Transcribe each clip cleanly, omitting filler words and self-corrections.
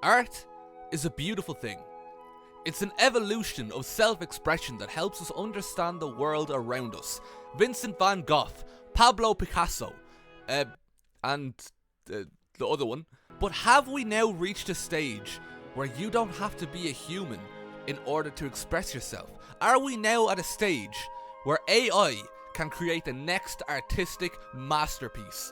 Art is a beautiful thing. It's an evolution of self-expression that helps us understand the world around us. Vincent van Gogh, Pablo Picasso, and the other one. But have we now reached a stage where you don't have to be a human in order to express yourself? Are we now at a stage where AI can create the next artistic masterpiece?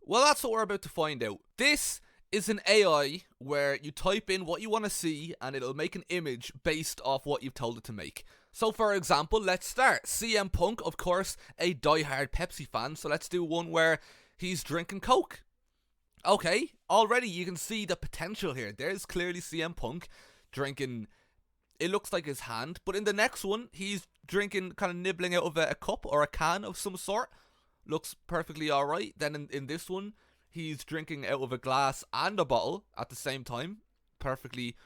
Well, that's what we're about to find out. This is an AI where you type in what you want to see and it'll make an image based off what you've told it to make. So for example, let's start. CM Punk, of course, a diehard Pepsi fan, so let's do one where he's drinking Coke. Okay, already you can see the potential here. There's clearly CM Punk drinking, it looks like his hand, but in the next one, he's drinking, kind of nibbling out of a cup or a can of some sort. Looks perfectly alright. Then in this one, he's drinking out of a glass and a bottle at the same time. Perfectly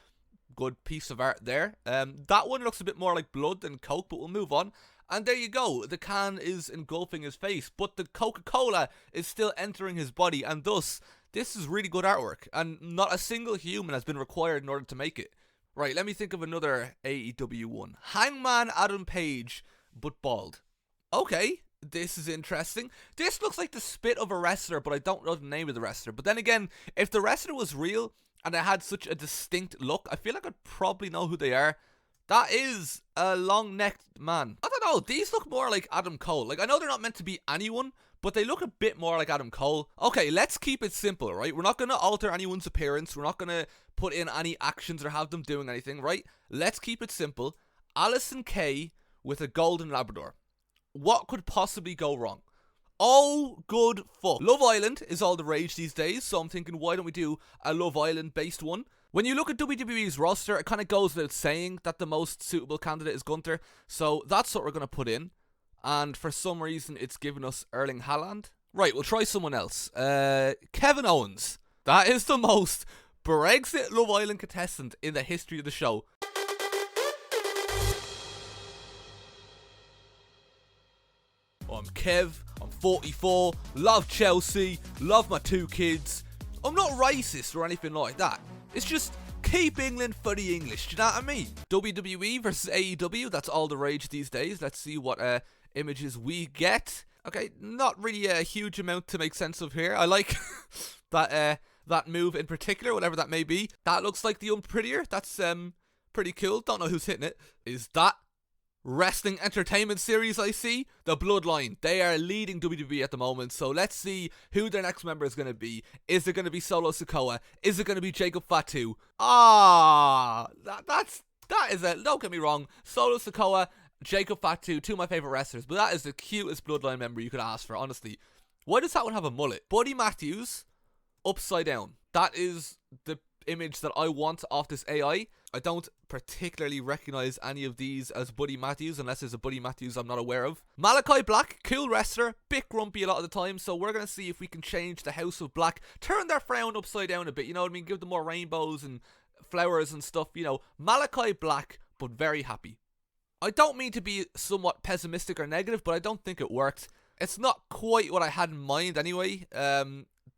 good piece of art there. That one looks a bit more like blood than Coke, but we'll move on. And there you go. The can is engulfing his face, but the Coca-Cola is still entering his body, and thus, this is really good artwork, and not a single human has been required in order to make it. Right, let me think of another AEW one. Hangman Adam Page, but bald. Okay. This is interesting. This looks like the spit of a wrestler, but I don't know the name of the wrestler. But then again, if the wrestler was real and they had such a distinct look, I feel like I'd probably know who they are. That is a long-necked man. I don't know, these look more like Adam Cole. Like, I know they're not meant to be anyone, but they look a bit more like Adam Cole. Okay, let's keep it simple, right? We're not going to alter anyone's appearance. We're not going to put in any actions or have them doing anything, right? Let's keep it simple. Alison Kay with a golden Labrador. What could possibly go wrong? Oh, good fuck. Love Island is all the rage these days, so I'm thinking, why don't we do a Love Island based one? When you look at WWE's roster, it kind of goes without saying that the most suitable candidate is Gunther, so that's what we're going to put in. And for some reason, it's given us Erling Haaland. Right, we'll try someone else. Kevin Owens. That is the most Brexit Love Island contestant in the history of the show. I'm Kev, I'm 44, love Chelsea, love my 2 kids. I'm not racist or anything like that. It's just keep England for the English, do you know what I mean? WWE versus AEW, that's all the rage these days. Let's see what images we get. Okay, not really a huge amount to make sense of here. I like that move in particular, whatever that may be. That looks like the Unprettier. That's pretty cool. Don't know who's hitting it. Is that Wrestling Entertainment Series I see? The Bloodline. They are leading WWE at the moment, so let's see who their next member is going to be. Is it going to be Solo Sikoa? Is it going to be Jacob Fatu? That is a, don't get me wrong, Solo Sikoa, Jacob Fatu, 2 of my favourite wrestlers, but that is the cutest Bloodline member you could ask for, honestly. Why does that one have a mullet? Buddy Matthews, upside down. That is the image that I want off this AI. I don't particularly recognise any of these as Buddy Matthews, unless there's a Buddy Matthews I'm not aware of. Malakai Black, cool wrestler, bit grumpy a lot of the time, so we're going to see if we can change the House of Black, turn their frown upside down a bit, you know what I mean, give them more rainbows and flowers and stuff, you know. Malakai Black, but very happy. I don't mean to be somewhat pessimistic or negative, but I don't think it worked. It's not quite what I had in mind anyway.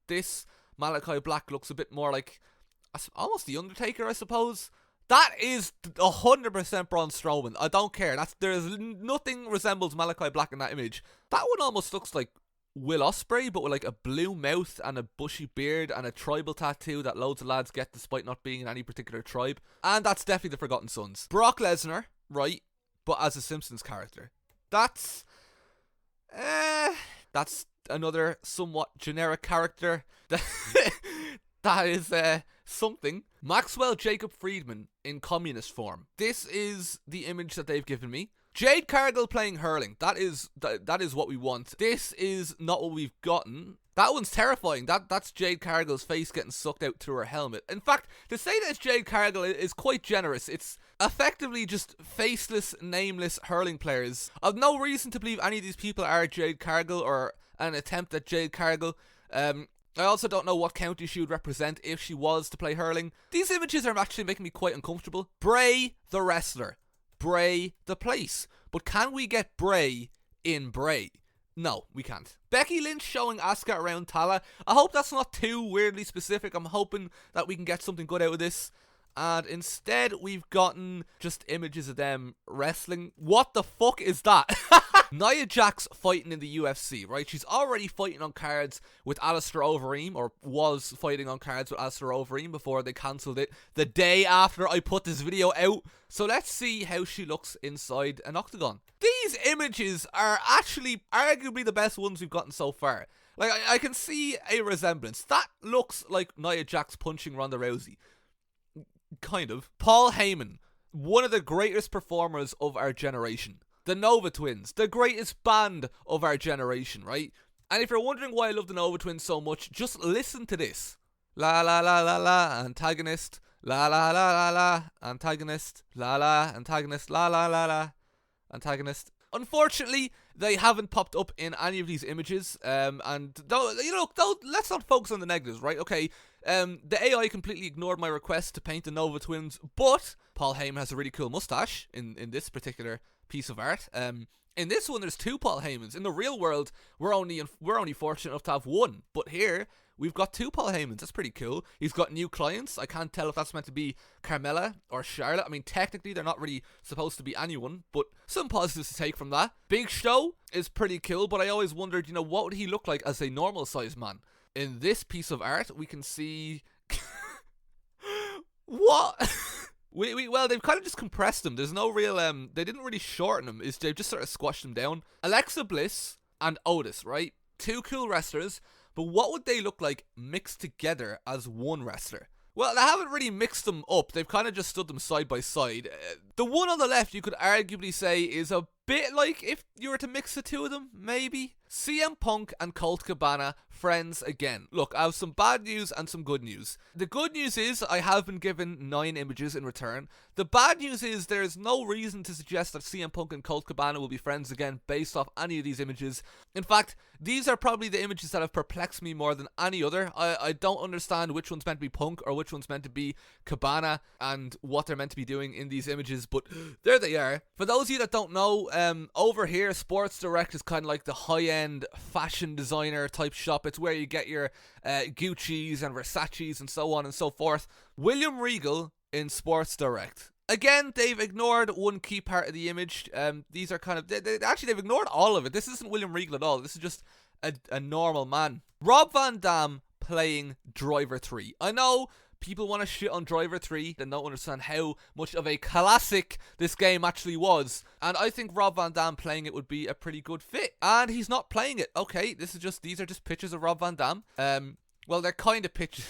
This Malakai Black looks a bit more like almost the Undertaker, I suppose. That is 100% Braun Strowman. I don't care. There's nothing resembles Malakai Black in that image. That one almost looks like Will Ospreay, but with like a blue mouth and a bushy beard and a tribal tattoo that loads of lads get despite not being in any particular tribe. And that's definitely the Forgotten Sons. Brock Lesnar, right, but as a Simpsons character. That's another somewhat generic character. That is something. Maxwell Jacob Friedman in communist form. This is the image that they've given me. Jade Cargill playing hurling. That is what we want. This is not what we've gotten. That one's terrifying. That's Jade Cargill's face getting sucked out through her helmet. In fact, to say that it's Jade Cargill is quite generous. It's effectively just faceless, nameless hurling players. I've no reason to believe any of these people are Jade Cargill or an attempt at Jade Cargill. I also don't know what county she would represent if she was to play hurling. These images are actually making me quite uncomfortable. Bray the wrestler. Bray the place. But can we get Bray in Bray? No, we can't. Becky Lynch showing Asuka around Tala. I hope that's not too weirdly specific. I'm hoping that we can get something good out of this. And instead, we've gotten just images of them wrestling. What the fuck is that? Nia Jax fighting in the UFC, right? She's already fighting on cards with Alistair Overeem, or was fighting on cards with Alistair Overeem before they cancelled it the day after I put this video out. So let's see how she looks inside an octagon. These images are actually arguably the best ones we've gotten so far. Like, I can see a resemblance. That looks like Nia Jax punching Ronda Rousey. Kind of. Paul Heyman, one of the greatest performers of our generation. The Nova Twins, the greatest band of our generation, right? And if you're wondering why I love the Nova Twins so much, just listen to this. La la la la la, antagonist. La la la la la, antagonist. La la, antagonist. La la la la, antagonist. Unfortunately, they haven't popped up in any of these images, and let's not focus on the negatives, right? Okay, the AI completely ignored my request to paint the Nova Twins, but Paul Heyman has a really cool mustache in this particular piece of art. In this one, there's 2 Paul Heymans. In the real world, we're only fortunate enough to have 1, but here we've got 2 Paul Heymans. That's pretty cool. He's got new clients. I can't tell if that's meant to be Carmella or Charlotte. I mean, technically, they're not really supposed to be anyone, but some positives to take from that. Big Show is pretty cool, but I always wondered, what would he look like as a normal-sized man? In this piece of art, we can see... What? Well, they've kind of just compressed him. There's no real, they didn't really shorten him. They've just sort of squashed him down. Alexa Bliss and Otis, right? 2 cool wrestlers, but what would they look like mixed together as one wrestler? Well, they haven't really mixed them up. They've kind of just stood them side by side. The one on the left, you could arguably say, is a bit like if you were to mix the 2 of them, maybe. CM Punk and Colt Cabana, friends again. Look, I have some bad news and some good news. The good news is I have been given 9 images in return. The bad news is there is no reason to suggest that CM Punk and Colt Cabana will be friends again based off any of these images. In fact, these are probably the images that have perplexed me more than any other. I don't understand which one's meant to be Punk or which one's meant to be Cabana and what they're meant to be doing in these images, but there they are. For those of you that don't know, over here, Sports Direct is kind of like the high-end fashion designer type shop. It's where you get your Gucci's and Versace's and so on and so forth. William Regal in Sports Direct. Again, they've ignored one key part of the image. These are kind of... They've ignored all of it. This isn't William Regal at all. This is just a normal man. Rob Van Dam playing Driver 3. I know people want to shit on Driver 3 and don't understand how much of a classic this game actually was. And I think Rob Van Dam playing it would be a pretty good fit. And he's not playing it. Okay, these are just pictures of Rob Van Dam. Well, they're kind of pictures...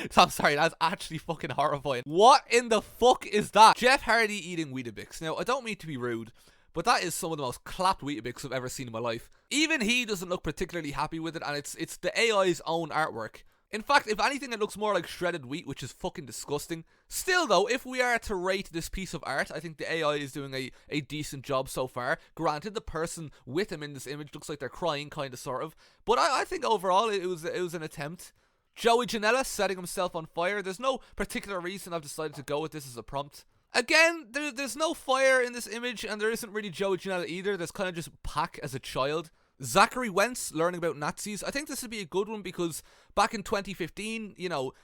So I'm sorry, that's actually fucking horrifying. What in the fuck is that? Jeff Hardy eating Weetabix. Now, I don't mean to be rude, but that is some of the most clapped Weetabix I've ever seen in my life. Even he doesn't look particularly happy with it, and it's the AI's own artwork. In fact, if anything, it looks more like shredded wheat, which is fucking disgusting. Still, though, if we are to rate this piece of art, I think the AI is doing a decent job so far. Granted, the person with him in this image looks like they're crying, kind of, sort of. But I think overall, it was an attempt. Joey Janela setting himself on fire. There's no particular reason I've decided to go with this as a prompt. Again, there's no fire in this image, and there isn't really Joey Janela either. There's kind of just Pac as a child. Zachary Wentz learning about Nazis. I think this would be a good one because back in 2015,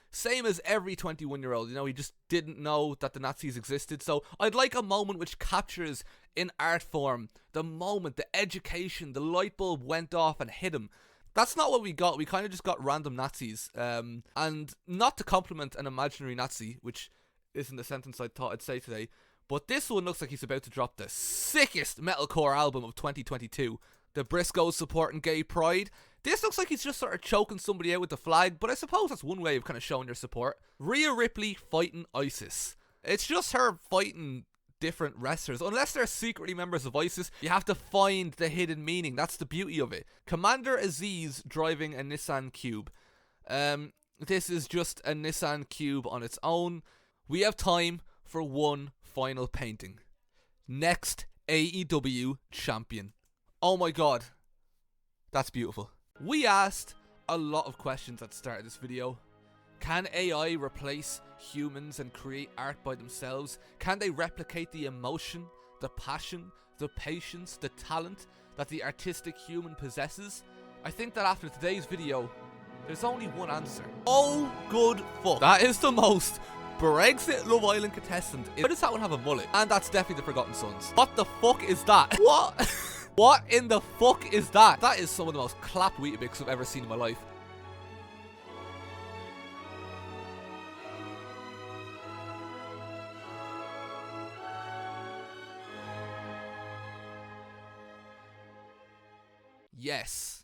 same as every 21-year-old, he just didn't know that the Nazis existed. So I'd like a moment which captures in art form the moment, the education, the light bulb went off and hit him. That's not what we got. We kind of just got random Nazis. And not to compliment an imaginary Nazi, which isn't the sentence I thought I'd say today, but this one looks like he's about to drop the sickest metalcore album of 2022. The Briscoes supporting gay pride. This looks like he's just sort of choking somebody out with the flag, but I suppose that's one way of kind of showing your support. Rhea Ripley fighting ISIS. It's just her fighting different wrestlers. Unless they're secretly members of ISIS, you have to find the hidden meaning. That's the beauty of it. Commander Aziz driving a Nissan Cube. This is just a Nissan Cube on its own. We have time for one final painting. Next AEW champion. Oh my god. That's beautiful. We asked a lot of questions at the start of this video. Can AI replace humans and create art by themselves? Can they replicate the emotion, the passion, the patience, the talent, that the artistic human possesses? I think that after today's video, there's only one answer. Oh, good fuck. That is the most Brexit Love Island contestant. Why does that one have a mullet? And that's definitely the Forgotten Sons. What the fuck is that? What? What in the fuck is that? That is some of the most clapped Weetabix I've ever seen in my life. Yes.